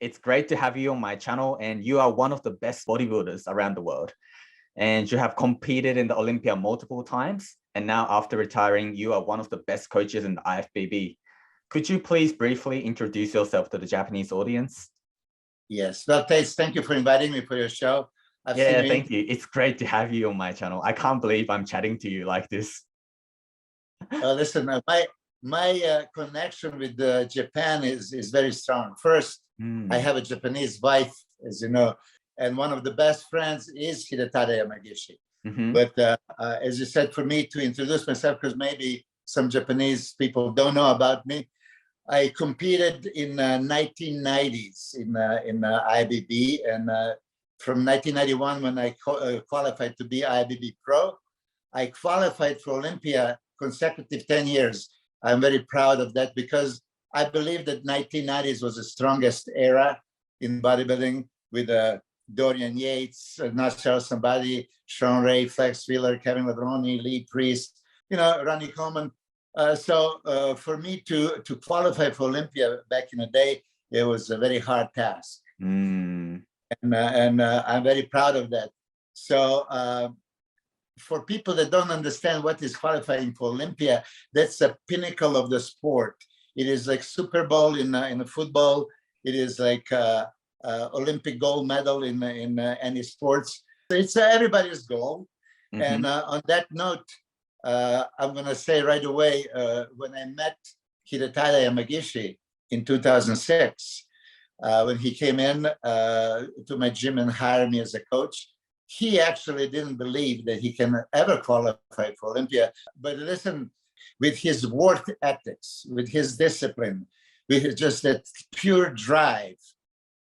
It's great to have you on my channel, and you are one of the best bodybuilders around the world. And you have competed in the Olympia multiple times. And now after retiring, you are one of the best coaches in the IFBB. Could you please briefly introduce yourself to the Japanese audience? Yes. Well, Tates, thank you for inviting me for your show. Yeah, thank you. It's great to have you on my channel. I can't believe I'm chatting to you like this. Listen, my connection with Japan is very strong. First, I have a Japanese wife, as you know, and one of the best friends is Hidetada Yamagishi. But as you said, for me to introduce myself, because maybe some Japanese people don't know about me, I competed in 1990s in IBB, and from 1991 when I qualified to be IBB Pro, I qualified for Olympia consecutive 10 years. I'm very proud of that because I believe that 1990s was the strongest era in bodybuilding with Dorian Yates, Marcel Somebody, Sean Ray, Flex Wheeler, Kevin Levroni, Lee Priest, Ronnie Coleman. So for me to qualify for Olympia back in the day, it was a very hard task. And I'm very proud of that. So for people that don't understand what is qualifying for Olympia, that's a pinnacle of the sport. It is like Super Bowl in the football. It is like Olympic gold medal in any sports. It's everybody's goal. And on that note, I'm going to say right away, when I met Hidetada Yamagishi in 2006, when he came in to my gym and hired me as a coach, he actually didn't believe that he can ever qualify for Olympia. But listen, with his work ethics, with his discipline, with just that pure drive,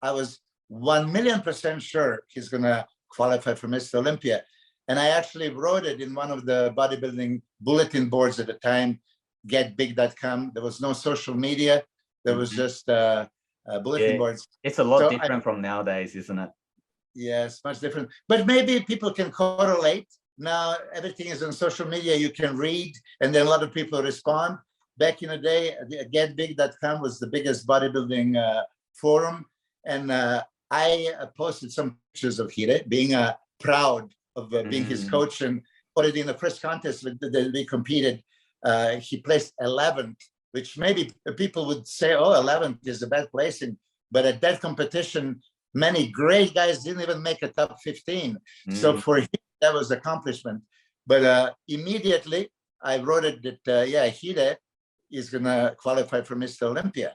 I was 1,000,000% sure he's going to qualify for Mr. Olympia. And I actually wrote it in one of the bodybuilding bulletin boards at the time, getbig.com. There was no social media. There was just bulletin boards. It's a lot different from nowadays, isn't it? Yes, much different. But maybe people can correlate. Now everything is on social media. You can read, and then a lot of people respond. Back in the day, getbig.com was the biggest bodybuilding forum. And I posted some pictures of Hide, being proud of being his coach. And already in the first contest that we competed, he placed 11th, which maybe people would say, oh, 11th is a bad placing. But at that competition, many great guys didn't even make a top 15. So for him, that was accomplishment. But immediately, I wrote it that, Hide is going to qualify for Mr. Olympia.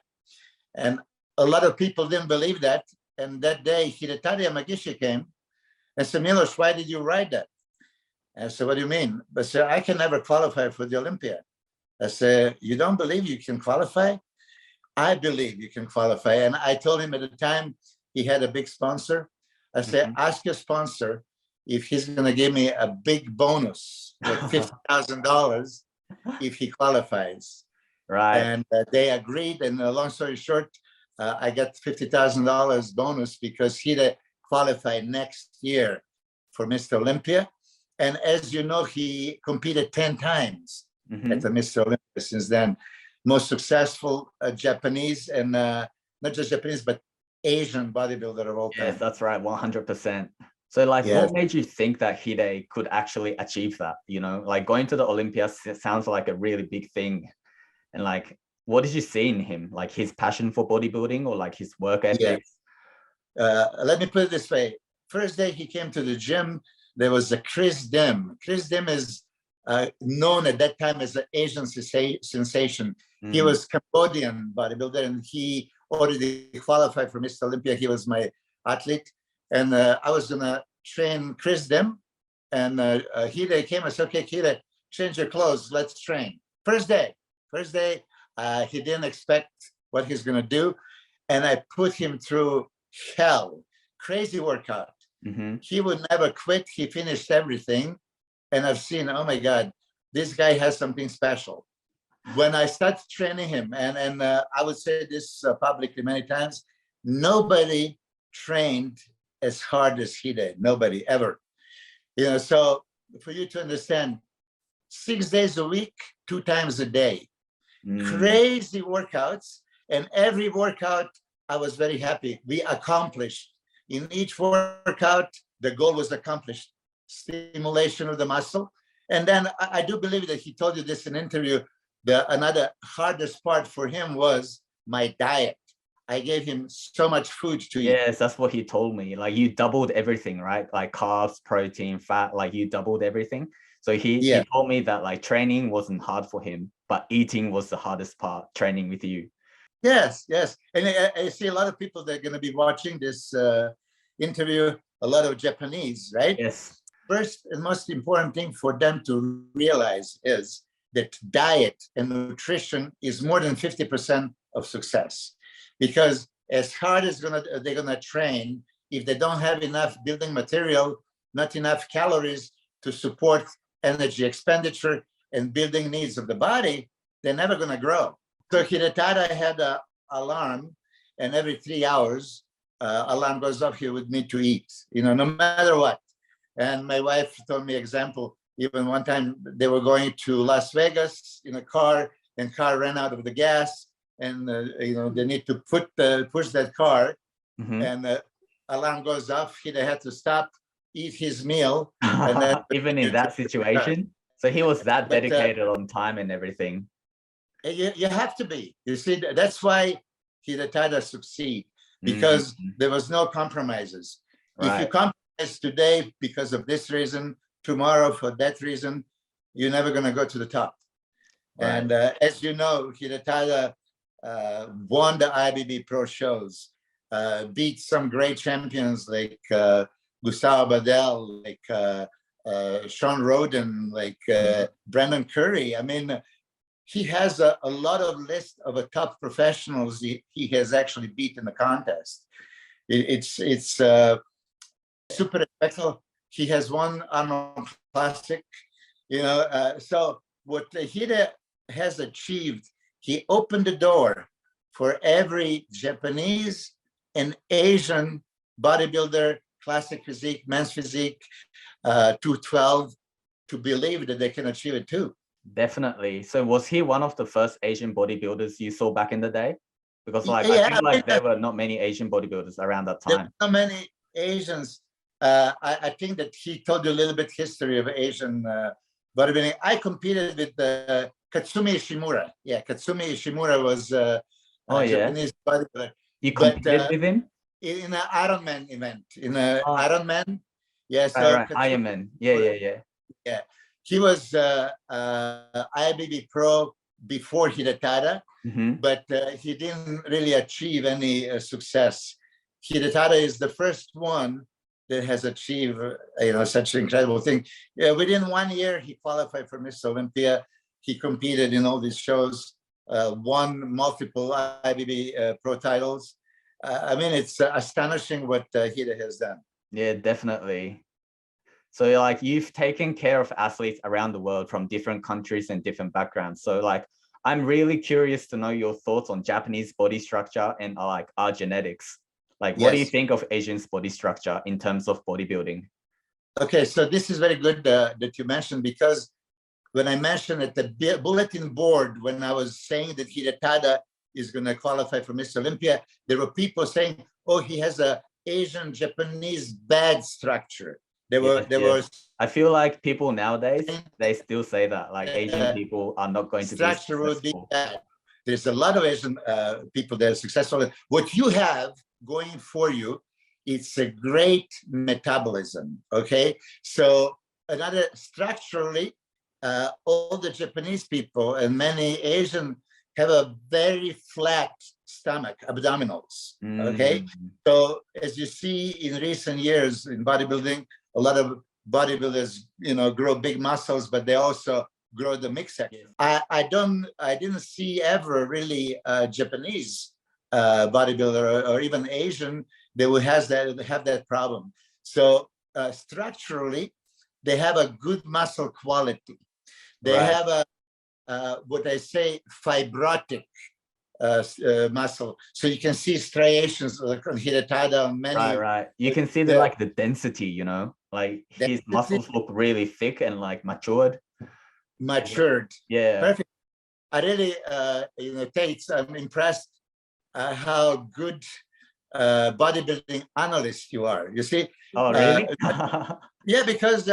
And a lot of people didn't believe that. And that day, Hidetada Yamagishi came and said, Milos, why did you write that? And I said, what do you mean? I said, I can never qualify for the Olympia. I said, you don't believe you can qualify? I believe you can qualify. And I told him at the time, he had a big sponsor. I said, ask your sponsor if he's going to give me a big bonus, like $50,000 if he qualifies. Right. And they agreed. And long story short, I got $50,000 bonus because he qualified next year for Mr. Olympia. And as you know, he competed 10 times at the Mr. Olympia since then. Most successful Japanese and not just Japanese, but Asian bodybuilder of all time. Yes, that's right, 100%. So what made you think that Hide could actually achieve that? Like going to the Olympia sounds like a really big thing. And what did you see in him? Like his passion for bodybuilding or like his work ethics? Let me put it this way. First day he came to the gym, there was a Chris Dim. Chris Dim is known at that time as an Asian sensation. He was Cambodian bodybuilder and he already qualified for Mr. Olympia. He was my athlete. And I was going to train Chris Dim. And Hide came and said, okay, Hide, change your clothes. Let's train. First day, he didn't expect what he's going to do. And I put him through hell, crazy workout. He would never quit. He finished everything. And I've seen, oh my God, this guy has something special. When I started training him, and I would say this publicly many times, nobody trained as hard as he did. Nobody ever. So for you to understand, 6 days a week, 2 times a day, crazy workouts. And every workout I was very happy. We accomplished in each workout, the goal was accomplished, stimulation of the muscle. And then I do believe that he told you this in an interview, another hardest part for him was my diet. I gave him so much food to eat. Yes, that's what he told me. Like you doubled everything, right? Like carbs, protein, fat, like you doubled everything. So he told me that like training wasn't hard for him, but eating was the hardest part, training with you. Yes, yes. And I see a lot of people that are going to be watching this interview, a lot of Japanese, right? Yes. First and most important thing for them to realize is that diet and nutrition is more than 50% of success. Because as hard as they're gonna train, if they don't have enough building material, not enough calories to support energy expenditure and building needs of the body, they're never gonna grow. So Hidetada had an alarm, and every 3 hours, alarm goes off, he would need to eat, no matter what. And my wife told me example, even one time they were going to Las Vegas in a car, and car ran out of the gas, and they need to push that car, and the alarm goes off. He had to stop, eat his meal, and then even in that situation. So he was that dedicated on time and everything. You have to be. You see, that's why Hidetada succeed, because there was no compromises. Right. If you compromise today because of this reason, tomorrow for that reason, you're never going to go to the top. Right. And as you know, Hidetada won the IBB Pro shows, beat some great champions like Gustavo Badel, like Sean Roden, like Brendan Curry. I mean, he has a lot of list of top professionals he has actually beat in the contest. It's super respectful. He has won Arnold Classic, so what Hide has achieved, he opened the door for every Japanese and Asian bodybuilder, classic physique, men's physique, 212, to believe that they can achieve it too. Definitely. So was he one of the first Asian bodybuilders you saw back in the day? Because I feel like there were not many Asian bodybuilders around that time. There were not many Asians. I think that he told you a little bit history of Asian bodybuilding. I competed with Katsumi Ishimura. Yeah, Katsumi Ishimura was a Japanese bodybuilder. You competed with him? In an Ironman event. In an Ironman. Yeah, so Ironman. Yeah. He was IBB Pro before Hidetada, but he didn't really achieve any success. Hidetada is the first one that has achieved, such an incredible thing. Yeah, within 1 year, he qualified for Miss Olympia. He competed in all these shows, won multiple IBB Pro titles. I mean, it's astonishing what Hide has done. Yeah, definitely. So like you've taken care of athletes around the world from different countries and different backgrounds. So like, I'm really curious to know your thoughts on Japanese body structure and like our genetics. Like, what do you think of Asians' body structure in terms of bodybuilding? Okay, so this is very good that you mentioned, because when I mentioned at the bulletin board, when I was saying that Hidetada is going to qualify for Miss Olympia, there were people saying, oh, he has a Asian Japanese bad structure. There was. I feel like people nowadays, they still say that, like Asian people are not going to be successful. Structure would be bad. There's a lot of Asian people that are successful. What you have going for you, it's a great metabolism, okay? So another structurally, all the Japanese people and many Asian have a very flat stomach, abdominals, okay? So as you see in recent years in bodybuilding, a lot of bodybuilders, grow big muscles, but they also grow the midsection. I didn't see ever really a Japanese bodybuilder or even Asian that would have that problem. So structurally, they have a good muscle quality. They have a what I say fibrotic muscle. So you can see striations like on Hidetada on many. Right. You can see the density, like his muscles look really thick and like matured. Yeah. Perfect. I really, Tates, I'm impressed how good bodybuilding analyst you are. You see? Oh, really? Yeah, because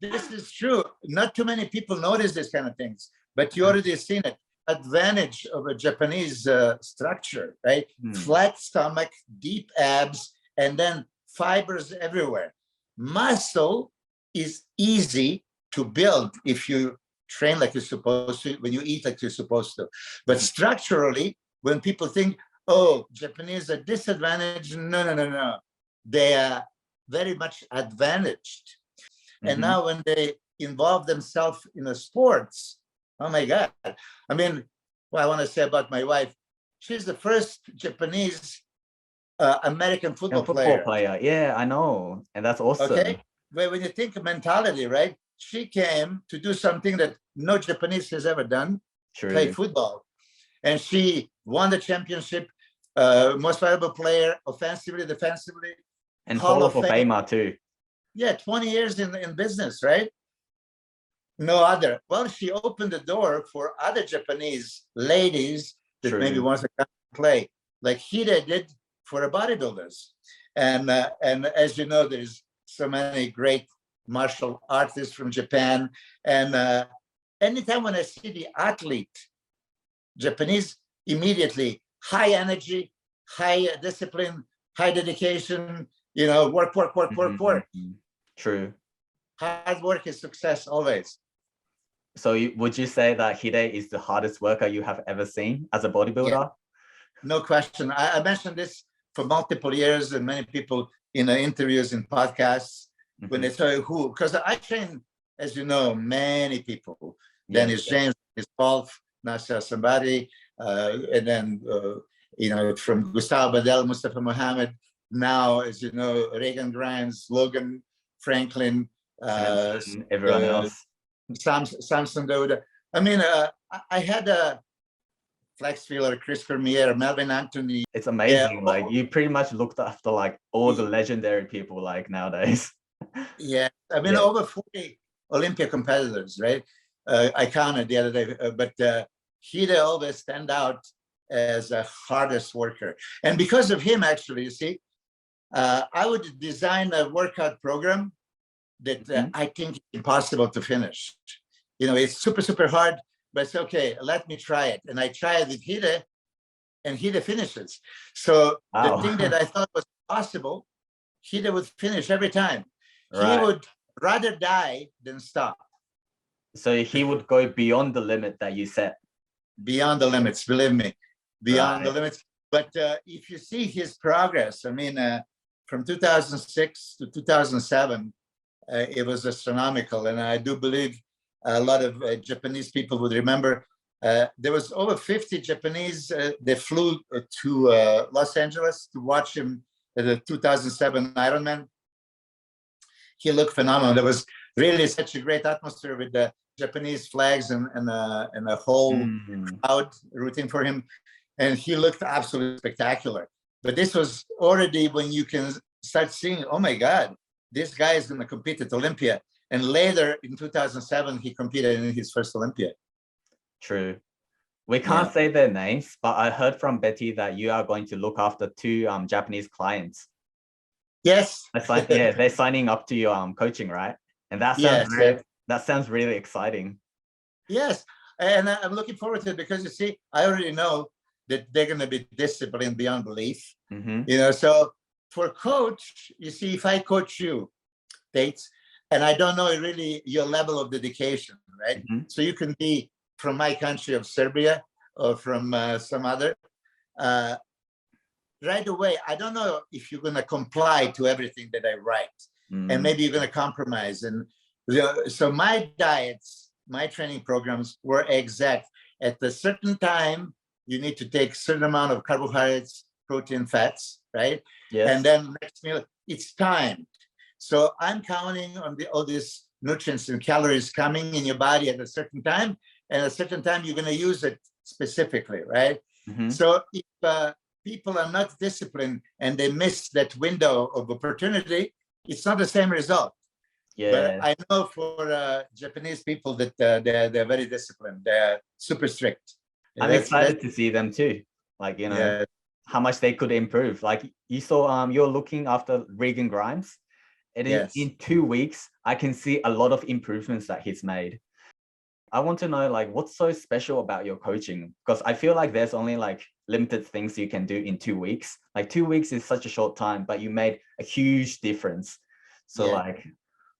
this is true. Not too many people notice this kind of things, but you already seen it. Advantage of a Japanese structure, right? Flat stomach, deep abs, and then fibers everywhere. Muscle is easy to build if you train like you're supposed to, when you eat like you're supposed to. But structurally, when people think, oh, Japanese are disadvantaged, no. They are very much advantaged. And now when they involve themselves in the sports, oh my God. I mean, what I want to say about my wife, she's the first Japanese American football player. Yeah, I know. And that's awesome. Okay. But when you think of mentality, right? She came to do something that no Japanese has ever done, play football. And she won the championship, most valuable player, offensively, defensively. And Hall of Famer too. Yeah, 20 years in business, right? No other. Well, she opened the door for other Japanese ladies that maybe wants to come play, like Hide did for the bodybuilders. And as you know, there's so many great martial artists from Japan. And anytime when I see the athlete, Japanese, immediately high energy, high discipline, high dedication, you know, work. True. Hard work is success always. So would you say that Hide is the hardest worker you have ever seen as a bodybuilder? Yeah. No question. I mentioned this for multiple years, and many people in interviews and podcasts, when they tell you who, because I train, as you know, many people. Dennis James, Paul, Nasser Sambadi, and then, you know, from Gustavo Badel, Mustafa Mohammed, now, as you know, Reagan Grimes, Logan Franklin, everyone else. Samson Douda. I mean, I had a Flex Wheeler, Chris Cormier, Melvin Anthony. It's amazing. Yeah. Like you pretty much looked after like all the legendary people like nowadays. Yeah, I mean, over 40 Olympia competitors, right? I counted the other day, but Hide always stand out as the hardest worker. And because of him, actually, you see, I would design a workout program that I think is impossible to finish. You know, it's super, super hard, but it's okay, let me try it. And I try it with Hide, and Hide finishes. So the thing that I thought was possible, Hide would finish every time. He would rather die than stop. So he would go beyond the limit that you set. Beyond the limits, believe me, beyond the limits. But if you see his progress, I mean, from 2006 to 2007, it was astronomical. And I do believe a lot of Japanese people would remember there was over 50 Japanese that flew to Los Angeles to watch him at the 2007 Ironman. He looked phenomenal. There was really such a great atmosphere with the Japanese flags and a whole crowd rooting for him. And he looked absolutely spectacular. But this was already when you can start seeing, oh my God, this guy is going to compete at Olympia. And later in 2007, he competed in his first Olympia. True. We can't say their names, but I heard from Betty that you are going to look after 2 Japanese clients. Yes. They're signing up to your coaching, right? And that sounds that sounds really exciting. Yes. And I'm looking forward to it because, you see, I already know that they're going to be disciplined beyond belief. You know, so for coach, you see, if I coach you, Tates, and I don't know really your level of dedication, right? So you can be from my country of Serbia or from some other, right away, I don't know if you're going to comply to everything that I write, and maybe you're going to compromise. And so my diets, my training programs were exact. At a certain time, you need to take a certain amount of carbohydrates, protein, fats, right? Yes. And then next meal, it's timed. So I'm counting on all these nutrients and calories coming in your body at a certain time, and at a certain time you're going to use it specifically, right? So if people are not disciplined and they miss that window of opportunity, it's not the same result. But I know for Japanese people that they're very disciplined. They're super strict. I'm excited to see them too. Like, you know, how much they could improve. Like you saw, you're looking after Regan Grimes, and Yes. in 2 weeks, I can see a lot of improvements that he's made. I want to know like what's so special about your coaching, because I feel like there's only like limited things you can do in 2 weeks. Like 2 weeks is such a short time, but you made a huge difference. So Yeah. like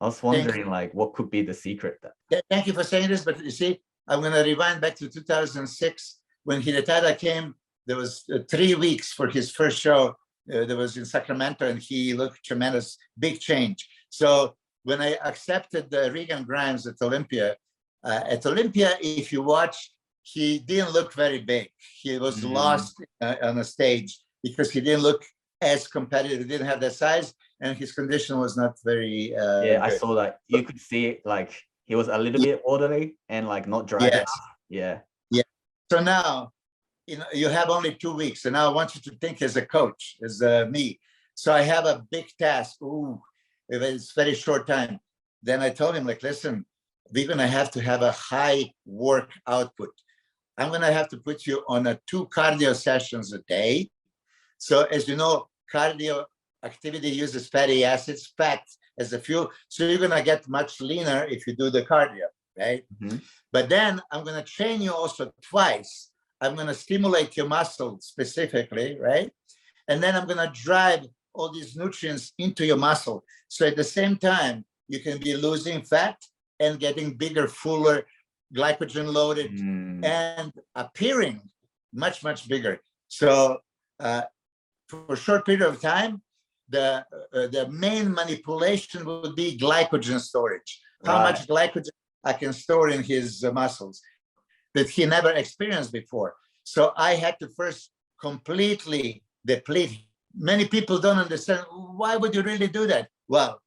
I was wondering like what could be the secret that. Thank you for saying this, but you see, I'm going to rewind back to 2006 when Hidetada came. There was 3 weeks for his first show. That was in Sacramento, and he looked tremendous, big change. So when I accepted the Regan Grimes at Olympia, if you watch, he didn't look very big. He was lost on a stage because he didn't look as competitive. He didn't have that size, and his condition was not very Yeah, good. I saw that. You could see it, like he was a little bit orderly and like not dried Yes. enough. Yeah. Yeah. So now, you have only 2 weeks, and now I want you to think as a coach, as me. So I have a big task. Ooh, it's very short time. Then I told him, like, listen, we're gonna have to have a high work output. I'm gonna have to put you on 2 cardio sessions a day. So as you know, cardio activity uses fatty acids, fat as a fuel. So you're gonna get much leaner if you do the cardio, right? But then I'm gonna train you also twice. I'm gonna stimulate your muscle specifically, right? And then I'm gonna drive all these nutrients into your muscle. So at the same time, you can be losing fat and getting bigger, fuller, glycogen loaded, and appearing much, much bigger. So for a short period of time, the main manipulation would be glycogen storage. How much glycogen I can store in his muscles that he never experienced before. So I had to first completely deplete. Many people don't understand, why would you really do that? Well,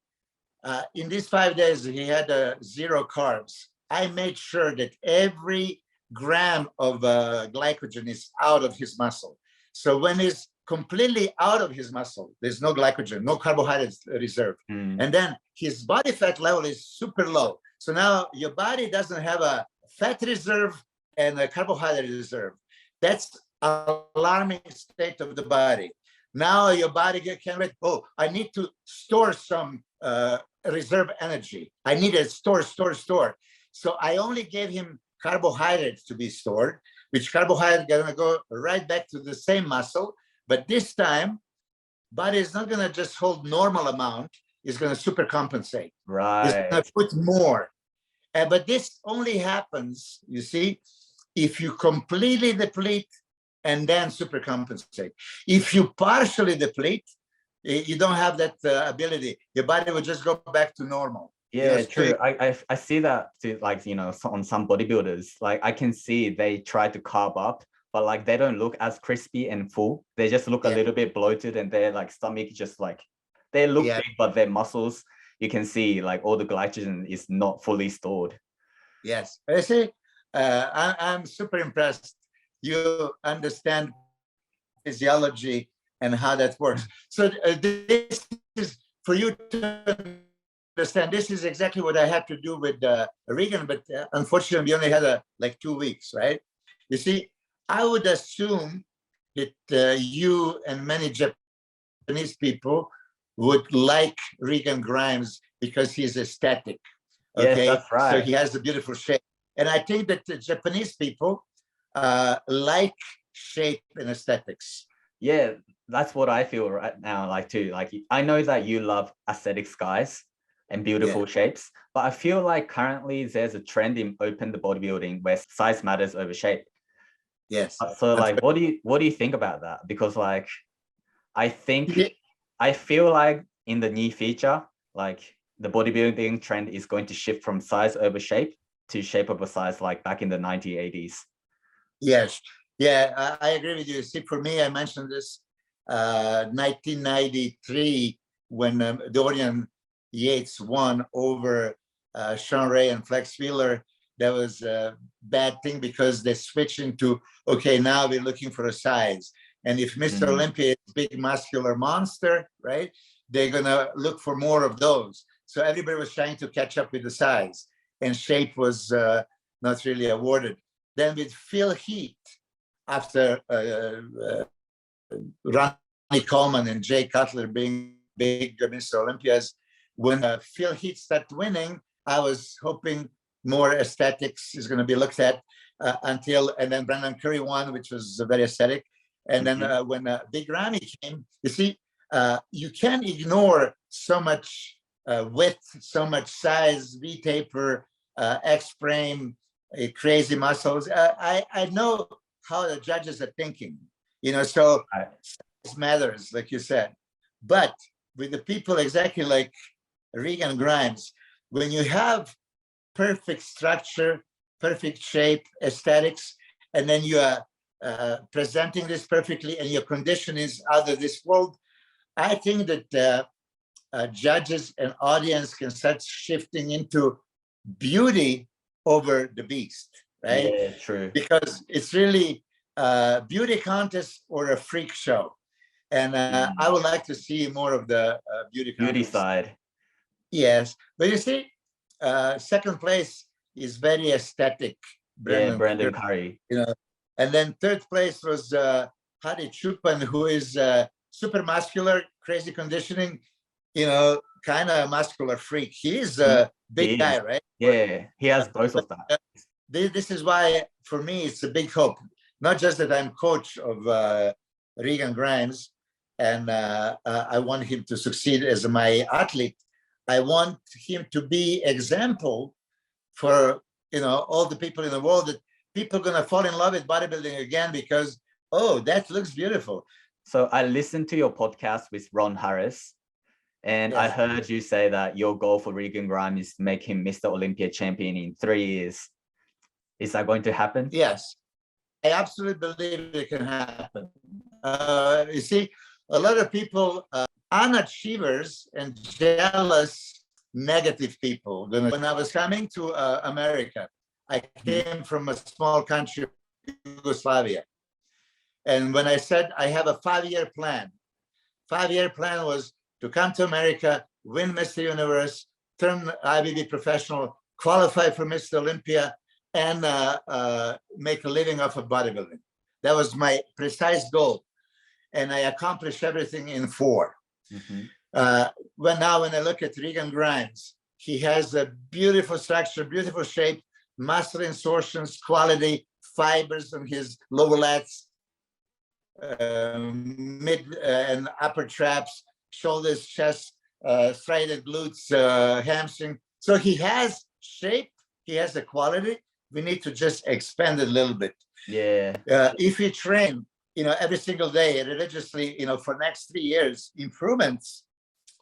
in these 5 days, he had 0 carbs. I made sure that every gram of glycogen is out of his muscle. So when he's completely out of his muscle, there's no glycogen, no carbohydrates reserved. And then his body fat level is super low. So now your body doesn't have a fat reserve and a carbohydrate reserve. That's alarming state of the body. Now your body can read, oh, I need to store some reserve energy. I need to store. So I only gave him carbohydrates to be stored, which carbohydrate gonna go right back to the same muscle. But this time, body is not gonna just hold normal amount, it's gonna super compensate. It's gonna put more. But this only happens, you see, if you completely deplete and then super compensate. If you partially deplete, you don't have that ability. Your body will just go back to normal. Yeah, true. I see that too, like, on some bodybuilders, like I can see they try to carb up, but like they don't look as crispy and full. They just look a little bit bloated, and their like stomach just like, they look big, but their muscles, you can see like all the glycogen is not fully stored. Yes, I see. I'm super impressed. You understand physiology and how that works. So this is for you to understand. This is exactly what I had to do with Regan, but unfortunately, we only had like 2 weeks, right? You see, I would assume that you and many Japanese people would like Regan Grimes because he's aesthetic. Okay, yes, that's right. So he has a beautiful shape, and I think that the Japanese people like shape and aesthetics. Yeah, that's what I feel right now, like too. Like I know that you love aesthetics, guys, and beautiful shapes, but I feel like currently there's a trend in open the bodybuilding where size matters over shape. Yes. So like, what do you think about that? Because like, I feel like in the near future, like the bodybuilding trend is going to shift from size over shape to shape over size, like back in the 1980s. Yes. Yeah, I agree with you. See, for me, I mentioned this 1993 when Dorian Yates won over Sean Ray and Flex Wheeler. That was a bad thing because they switched into, okay, now we're looking for a size. And if Mr. Olympia is a big muscular monster, right, they're going to look for more of those. So everybody was trying to catch up with the size, and shape was not really awarded. Then with Phil Heath, after Ronnie Coleman and Jay Cutler being big Mr. Olympias. When Phil Heath started winning, I was hoping more aesthetics is going to be looked at and then Brandon Curry won, which was very aesthetic. And then when Big Ramy came, you see, you can't ignore so much width, so much size, V-taper, X-frame, crazy muscles. I know how the judges are thinking, so size matters, like you said. But with the people exactly like Regan Grimes, when you have perfect structure, perfect shape, aesthetics, and then you are presenting this perfectly and your condition is out of this world, I think that judges and audience can start shifting into beauty over the beast, right? Yeah, true. Because it's really a beauty contest or a freak show. And I would like to see more of the beauty side. Yes, but you see, second place is very aesthetic. Brandon Curry. And then third place was Hadi Choopan, who is super muscular, crazy conditioning, kind of muscular freak. He's a big guy, right? Yeah, he has both of that. This is why, for me, it's a big hope. Not just that I'm coach of Regan Grimes, and I want him to succeed as my athlete. I want him to be example for all the people in the world, that people are gonna fall in love with bodybuilding again because that looks beautiful. So I listened to your podcast with Ron Harris, and I heard you say that your goal for Regan Grimes is to make him Mr. Olympia champion in 3 years. Is that going to happen? Yes, I absolutely believe it can happen. You see, a lot of people, unachievers and jealous, negative people. When I was coming to America, I came from a small country, Yugoslavia. And when I said I have a 5-year plan, 5-year plan was to come to America, win Mr. Universe, turn IBB professional, qualify for Mr. Olympia, and make a living off of bodybuilding. That was my precise goal. And I accomplished everything in 4. When I look at Regan Grimes, he has a beautiful structure, beautiful shape, muscle insertions, quality, fibers on his lower lats, mid and upper traps, shoulders, chest, striated glutes, hamstring. So he has shape, he has the quality. We need to just expand it a little bit. Yeah. If we train, every single day religiously, for next 3 years, improvements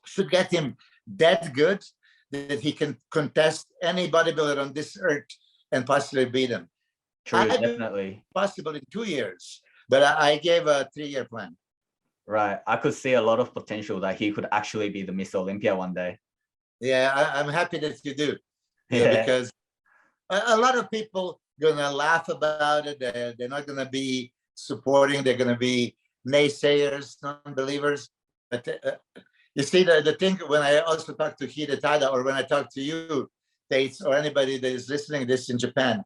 should get him that good that he can contest any bodybuilder on this earth and possibly beat him. True, definitely. Possible in 2 years, but I gave a 3-year plan. Right. I could see a lot of potential that he could actually be the Mr. Olympia one day. Yeah, I'm happy that you do. Because a lot of people gonna laugh about it. They're not gonna be supporting. They're gonna be naysayers, non-believers. But you see, the thing, when I also talk to Hidetada, or when I talk to you, Tates, or anybody that is listening to this in Japan,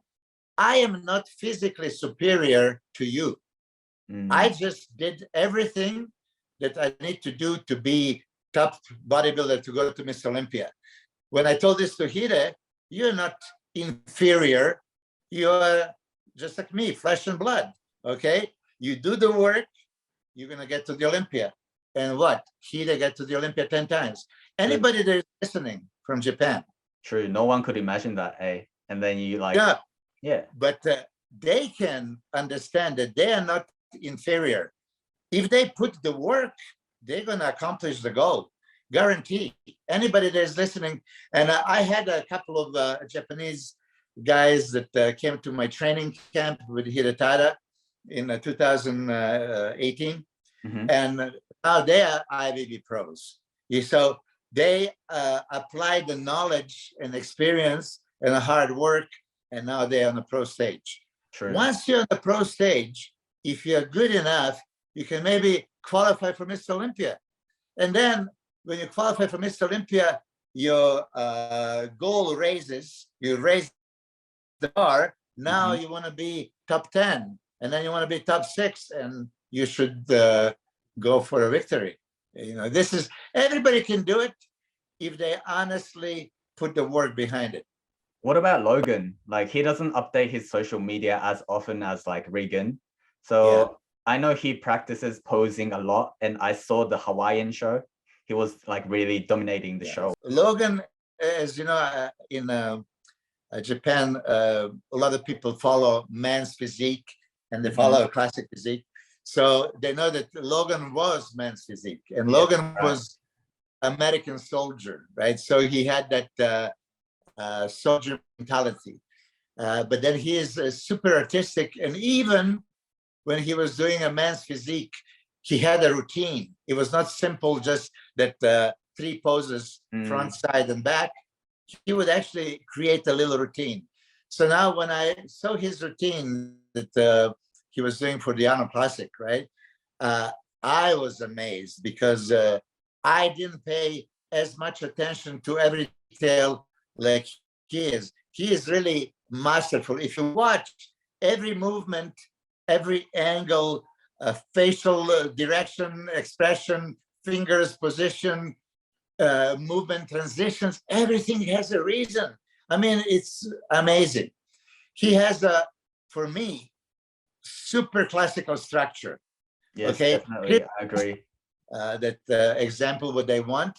I am not physically superior to you. I just did everything that I need to do to be top bodybuilder to go to Mr. Olympia. When I told this to Hide, you're not inferior. You're just like me, flesh and blood, okay? You do the work, you're gonna get to the Olympia. And what? Hide get to the Olympia 10 times. Anybody that is listening from Japan. True, no one could imagine that, eh? And then you but they can understand that they are not inferior. If they put the work, they're gonna accomplish the goal. Guarantee. Anybody that is listening, and I had a couple of Japanese guys that came to my training camp with Hidetada in 2018, and now they are IBB pros. So they applied the knowledge and experience and the hard work, and now they're on the pro stage. True. Once you're on the pro stage, if you're good enough, you can maybe qualify for Mr. Olympia. And then when you qualify for Mr. Olympia, your goal raises, you raise the bar. Now you want to be top 10, and then you want to be top 6, and you should go for a victory. This is, everybody can do it if they honestly put the work behind it. What about Logan? Like, he doesn't update his social media as often as like Regan. So I know he practices posing a lot, and I saw the Hawaiian show. He was like really dominating the show. Logan, as you know, in Japan, a lot of people follow men's physique and they follow a classic physique. So they know that Logan was men's physique, and Logan was American soldier, right? So he had that soldier mentality. But then he is super artistic, and even when he was doing a man's physique, he had a routine. It was not simple, just that 3 poses, front, side, and back. He would actually create a little routine. So now when I saw his routine that he was doing for the Arnold Classic, right? I was amazed because I didn't pay as much attention to every detail like he is. He is really masterful. If you watch every movement, every angle, facial direction, expression, fingers, position, movement, transitions, everything has a reason. I mean, it's amazing. He has for me, super classical structure. Yes, definitely, I agree. That example what they want.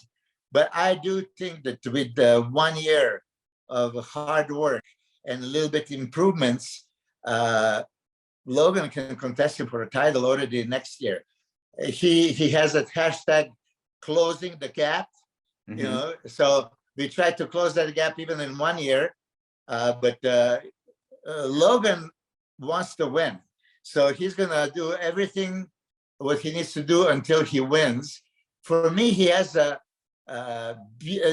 But I do think that with 1 year of hard work and a little bit improvements, Logan can contest him for a title already next year. He has a hashtag closing the gap, so we tried to close that gap even in 1 year, but Logan wants to win. So he's gonna do everything what he needs to do until he wins. For me, he has a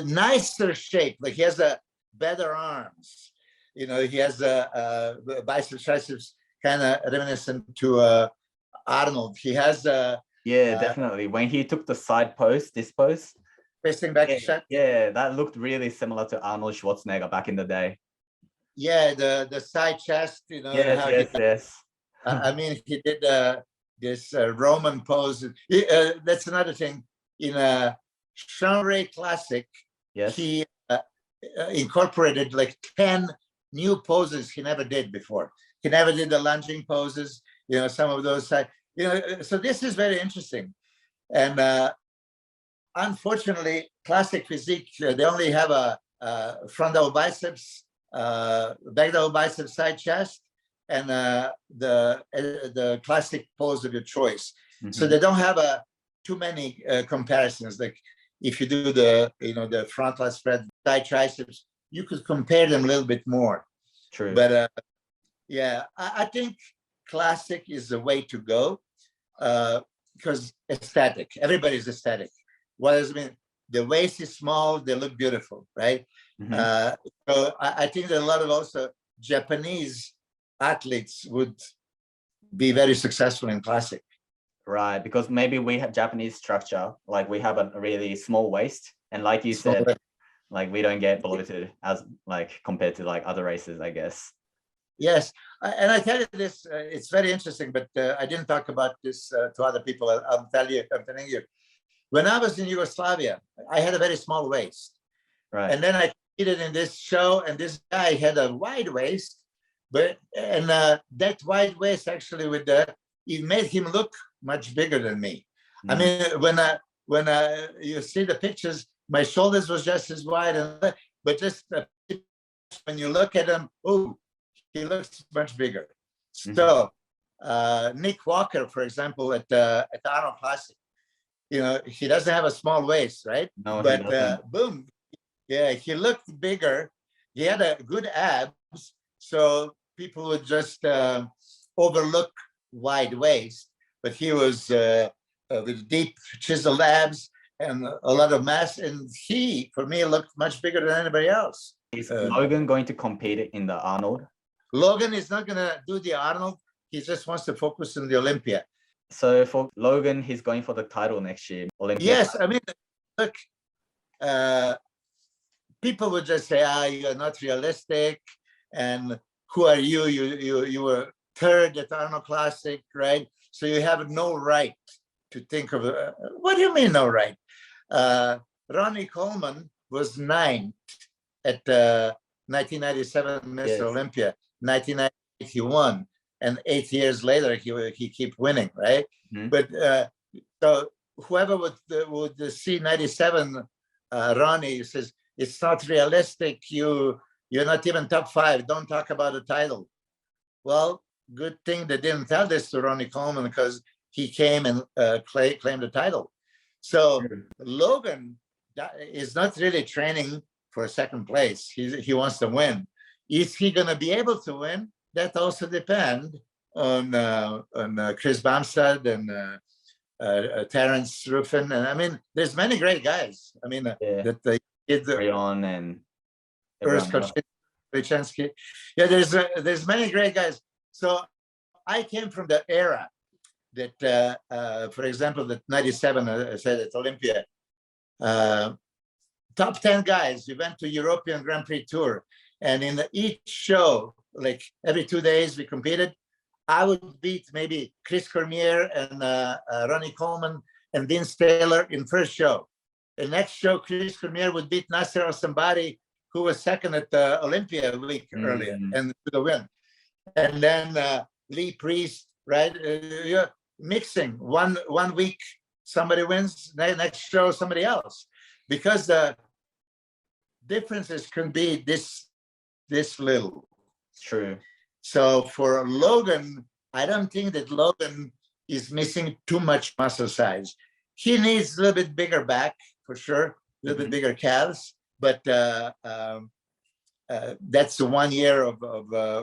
nicer shape, like he has a better arms. He has a biceps, triceps, kind of reminiscent to Arnold. He has definitely. When he took the side pose, this pose, facing back shot. Yeah, that looked really similar to Arnold Schwarzenegger back in the day. Yeah, the side chest. Yes. I mean, he did this Roman pose. That's another thing. In a Shanghai Classic, he incorporated like 10 new poses he never did before. He never did the lunging poses, some of those side, so this is very interesting. And unfortunately, classic physique, they only have a front double biceps, back double biceps, side chest, and the classic pose of your choice. So they don't have too many comparisons. Like if you do the front lat spread, side triceps, you could compare them a little bit more. True. But I think classic is the way to go because aesthetic. Everybody's aesthetic. What does it mean? The waist is small, they look beautiful, right? So I think that a lot of also Japanese athletes would be very successful in classic. Right, because maybe we have Japanese structure, like we have a really small waist, and like you said, like we don't get bloated as like compared to like other races, I guess. Yes, and I tell you this, it's very interesting, but I didn't talk about this to other people. I'm telling you. When I was in Yugoslavia, I had a very small waist. Right. And then I competed in this show, and this guy had a wide waist, and that wide waist actually it made him look much bigger than me. I mean, when you see the pictures, my shoulders was just as wide, but just when you look at him, he looks much bigger. So Nick Walker, for example, at the Arnold Classic, he doesn't have a small waist, right? No, but boom, he looked bigger. He had a good abs, so people would just overlook wide waist, but he was with deep chiseled abs and a lot of mass, and he, for me, looked much bigger than anybody else. Is Logan going to compete in the Arnold? Logan is not going to do the Arnold. He just wants to focus on the Olympia. So for Logan, he's going for the title next year. Olympia. Yes, I mean, look, people would just say, you're not realistic, and who are you? You were third at Arnold Classic, right? So you have no right to think of, what do you mean no right? Ronnie Coleman was ninth at 1997 Mr. Olympia, 1998 he won, and 8 years later he keep winning, right? Mm-hmm. But so whoever would see 97 Ronnie says it's not realistic. You're not even top 5. Don't talk about the title. Well, good thing they didn't tell this to Ronnie Coleman, because he came and claimed the title. So Logan is not really training for second place. He wants to win. Is he going to be able to win? That also depends on Chris Bumstead and Terrence Ruffin. And I mean, there's many great guys. I mean, that they did the Rayon and Krzyzewski. Yeah, there's many great guys. So I came from the era that, for example, that 97, I said at Olympia, top 10 guys, we went to European Grand Prix Tour. And in each show, like every 2 days we competed, I would beat maybe Chris Cormier and Ronnie Coleman and Vince Taylor in first show. The next show, Chris Cormier would beat Nasser Al-Sambari, who was second at the Olympia a week earlier, and to the win. And then Lee Priest, right? You're mixing one week, somebody wins, next show, somebody else. Because the differences can be this little. True. So for Logan, I don't think that Logan is missing too much muscle size. He needs a little bit bigger back, for sure, a little bit bigger calves, but that's 1 year of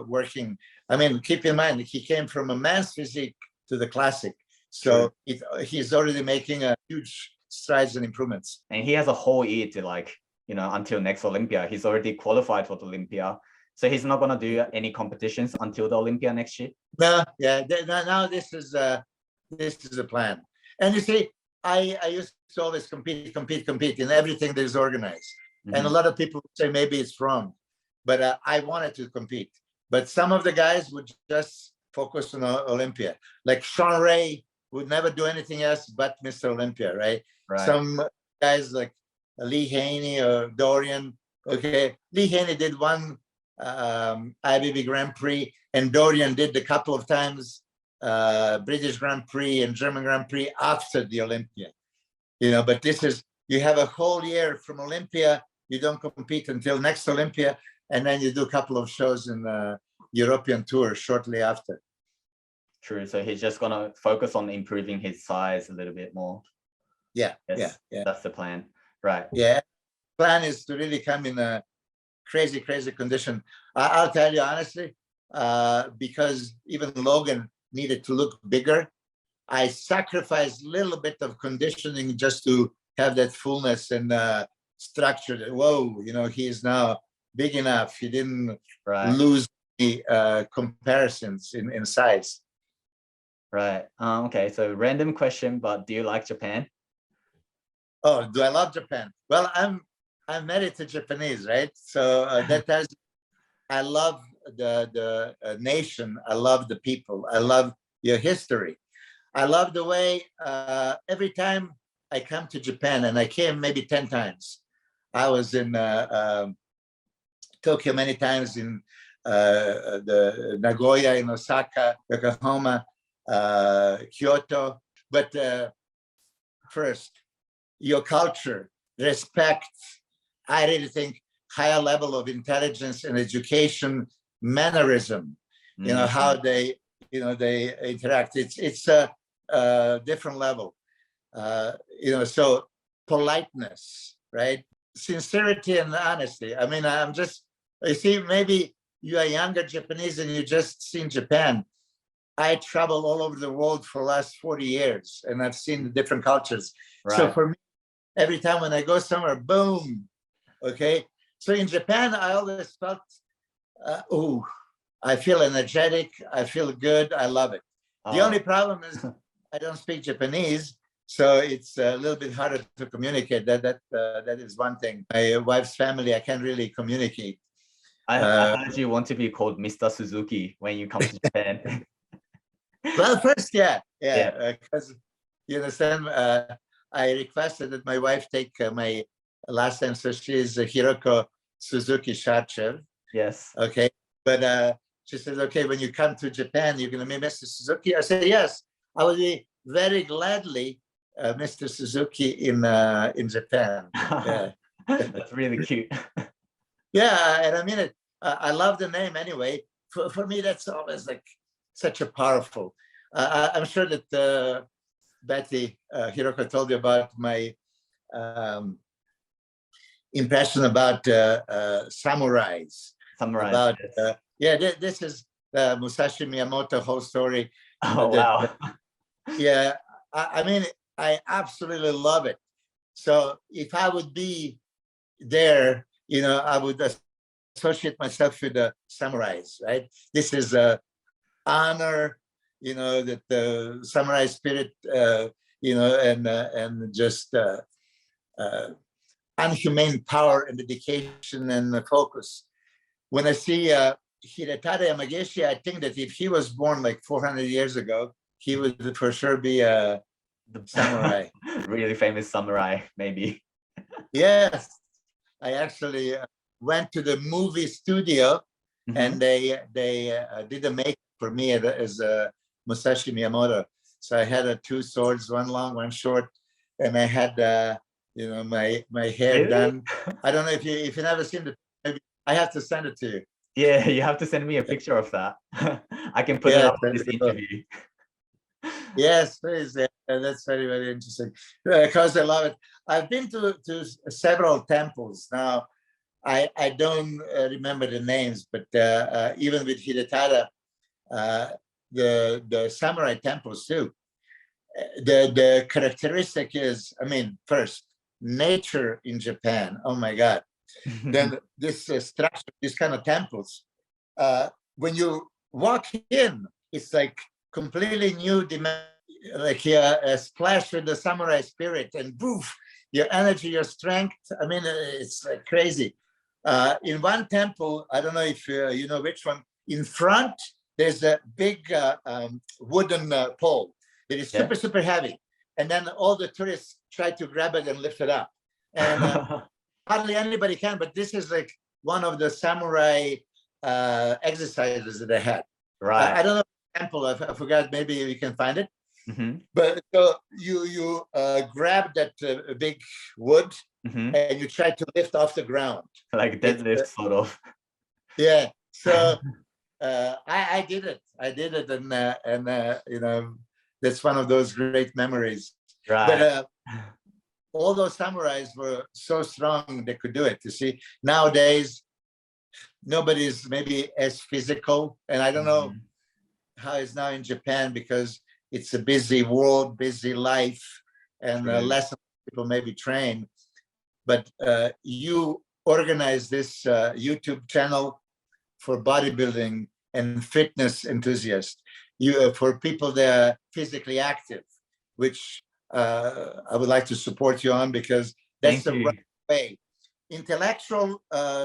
working. I mean, keep in mind, he came from a man's physique to the classic. So he's already making a huge strides and improvements. And he has a whole year to until next Olympia. He's already qualified for the Olympia. So he's not going to do any competitions until the Olympia next year? No, yeah. Now this is the plan. And you see, I used to always compete in everything that is organized. Mm-hmm. And a lot of people say maybe it's wrong, but I wanted to compete. But some of the guys would just focus on Olympia. Like Sean Ray would never do anything else but Mr. Olympia, right? Some guys like Lee Haney or Dorian. Okay, Lee Haney did one IBB Grand Prix, and Dorian did a couple of times British Grand Prix and German Grand Prix after the Olympia. But this is, you have a whole year from Olympia, you don't compete until next Olympia, and then you do a couple of shows in the European Tour shortly after. True. So he's just going to focus on improving his size a little bit more. Yeah. Yes, Yeah. That's the plan. Right. Yeah. Plan is to really come in a crazy condition. I'll tell you honestly, because even Logan needed to look bigger, I sacrificed a little bit of conditioning just to have that fullness and structure. Whoa, he is now big enough. He didn't lose the comparisons in size. Right. Okay. So random question, but do you like Japan? Oh, do I love Japan? Well, I'm married to Japanese, right? So I love the nation. I love the people. I love your history. I love the way every time I come to Japan, and I came maybe 10 times. I was in Tokyo many times, in the Nagoya, in Osaka, Yokohama, Kyoto. But first, your culture, respect. I really think higher level of intelligence and education, mannerism. How they interact. It's a different level. So politeness, right? Sincerity and honesty. I mean, you see, maybe you are younger Japanese and you just seen Japan. I travel all over the world for the last 40 years, and I've seen the different cultures. Right. So for me, every time when I go somewhere, boom, okay? So in Japan, I always felt, I feel energetic, I feel good, I love it. The only problem is I don't speak Japanese, so it's a little bit harder to communicate. That is one thing. My wife's family, I can't really communicate. I heard you want to be called Mr. Suzuki when you come to Japan. Well, first, Yeah. because you understand, I requested that my wife take my last name, so she is Hiroko Suzuki Sharchev. Yes. Okay, but she says, okay, when you come to Japan, you're going to meet Mr. Suzuki. I said, yes, I will be very gladly Mr. Suzuki in Japan. Yeah. That's really cute. Yeah, and I mean it. I love the name anyway. For me, that's always like such a powerful. I'm sure that Betty Hiroko told you about my um, impression about samurais. Summarize. About Yes. yeah, this is Musashi Miyamoto whole story. Oh, That wow. yeah, I mean, I absolutely love it. So if I would be there, I would associate myself with the samurais, right? This is a honor, that the samurai spirit, and just unhumane power and dedication and focus. When I see Hidetada Yamagishi, I think that if he was born like 400 years ago, he would for sure be a samurai. Really famous samurai, maybe. Yes, I actually went to the movie studio, and they did a make for me as Musashi Miyamoto. So I had two swords, one long, one short, and I had my hair Really? done. I don't know if you never seen it. Maybe I have to send it to you. Yeah, you have to send me a picture of that. I can put it Yeah, up on this interview. yes, please. That's very, very interesting because I love it. I've been to several temples. Now, I don't remember the names, but even with Hidetada, the samurai temples too. The characteristic is, I mean, first, nature in Japan. Oh my God. Then this structure, these kind of temples, when you walk in, it's like completely new dimension, like a splash with the samurai spirit, and poof, your energy, your strength. I mean, it's like crazy. In one temple, I don't know if you know which one, in front, there's a big wooden pole that is super, super heavy. And then all the tourists try to grab it and lift it up. And hardly anybody can, but this is like one of the samurai exercises that they had. Right. I don't know the temple, I forgot, maybe you can find it. But so you grab that big wood and you try to lift off the ground. Like deadlift, sort of. Yeah. So I did it. And that's one of those great memories. Right. But all those samurais were so strong they could do it. You see, nowadays nobody's maybe as physical, and I don't know how it's now in Japan because it's a busy world, busy life, and less people maybe train. But you organize this YouTube channel for bodybuilding and fitness enthusiasts. For people that are physically active, which I would like to support you on because that's the right way. Intellectual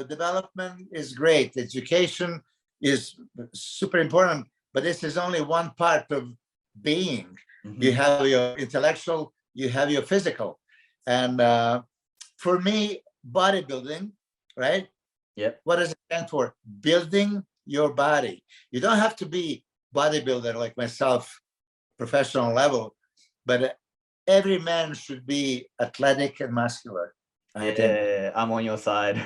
development is great. Education is super important, but this is only one part of being. You have your intellectual, you have your physical. And for me, bodybuilding, right? Yep. What does it stand for? Building your body. You don't have to be bodybuilder like myself, professional level, but every man should be athletic and muscular. Yeah, I'm on your side.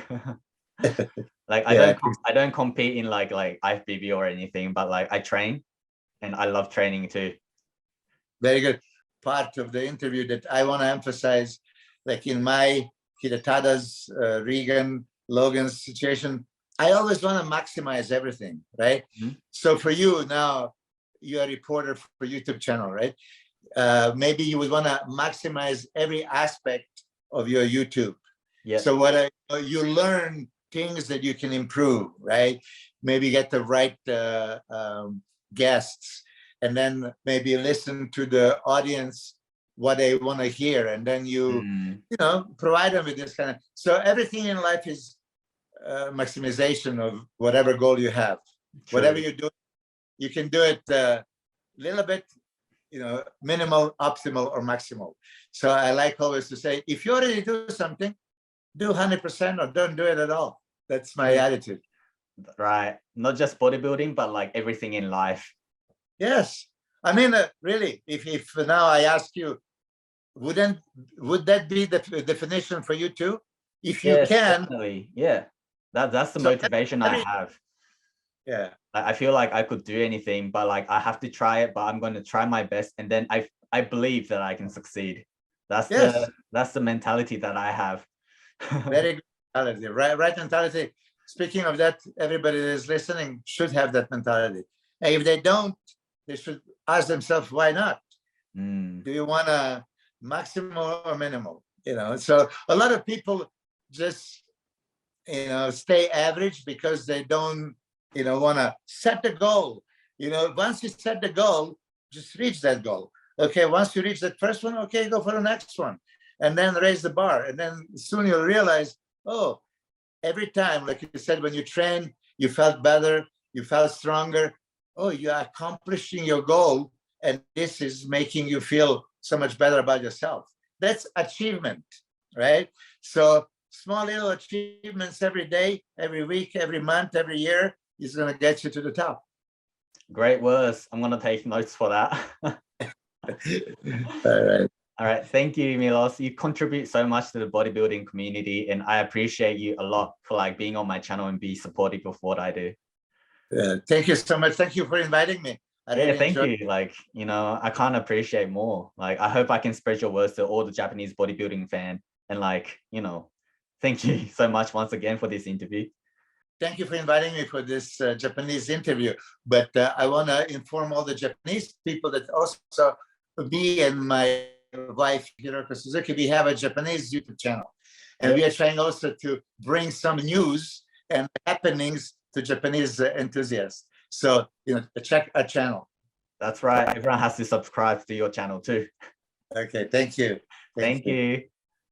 Like I don't compete in like IFBB or anything, but like I train and I love training too. Very good. Part of the interview that I want to emphasize, like in my Hidetada's, Regan, Logan's situation, I always want to maximize everything, right? So for you now, you're a reporter for YouTube channel, right? Maybe you would want to maximize every aspect of your YouTube. Yeah. So you learn things that you can improve, right? Maybe get the right guests, and then maybe listen to the audience what they want to hear, and then you provide them with this kind of. So everything in life is maximization of whatever goal you have. Whatever you do, you can do it little bit, minimal, optimal, or maximal. So I like always to say, if you already do something, do 100% or don't do it at all. That's my attitude. Right. Not just bodybuilding, but like everything in life. Yes. I mean, really, if now I ask you, would that be the definition for you too? If you Yes, can. definitely. Yeah. That's the So motivation I have. Yeah. I feel like I could do anything, but like I have to try it, but I'm going to try my best. And then I believe that I can succeed. That's the mentality that I have. Very good mentality. Right mentality. Speaking of that, everybody that is listening should have that mentality. And if they don't, they should ask themselves, why not? Do you want a maximal or minimal? So a lot of people just stay average because they don't want to set the goal. Once you set the goal, just reach that goal. Okay, once you reach that first one, okay, go for the next one, and then raise the bar, and then soon you'll realize, oh, every time, like you said, when you train, you felt better, you felt stronger. Oh, you are accomplishing your goal, and this is making you feel so much better about yourself. That's achievement, right? So small little achievements every day, every week, every month, every year is going to get you to the top. Great words. I'm going to take notes for that. All right. All right. Thank you, Milos. You contribute so much to the bodybuilding community, and I appreciate you a lot for like being on my channel and be supportive of what I do. Thank you so much. Thank you for inviting me. Thank you. Like, I can't appreciate more. Like, I hope I can spread your words to all the Japanese bodybuilding fan. And like, thank you so much once again for this interview. Thank you for inviting me for this Japanese interview. But I want to inform all the Japanese people that also me and my wife, Hiroko Suzuki, we have a Japanese YouTube channel. And we are trying also to bring some news and happenings to Japanese enthusiasts. So, check our channel. That's right. Everyone has to subscribe to your channel too. Okay, thank you. Thank you.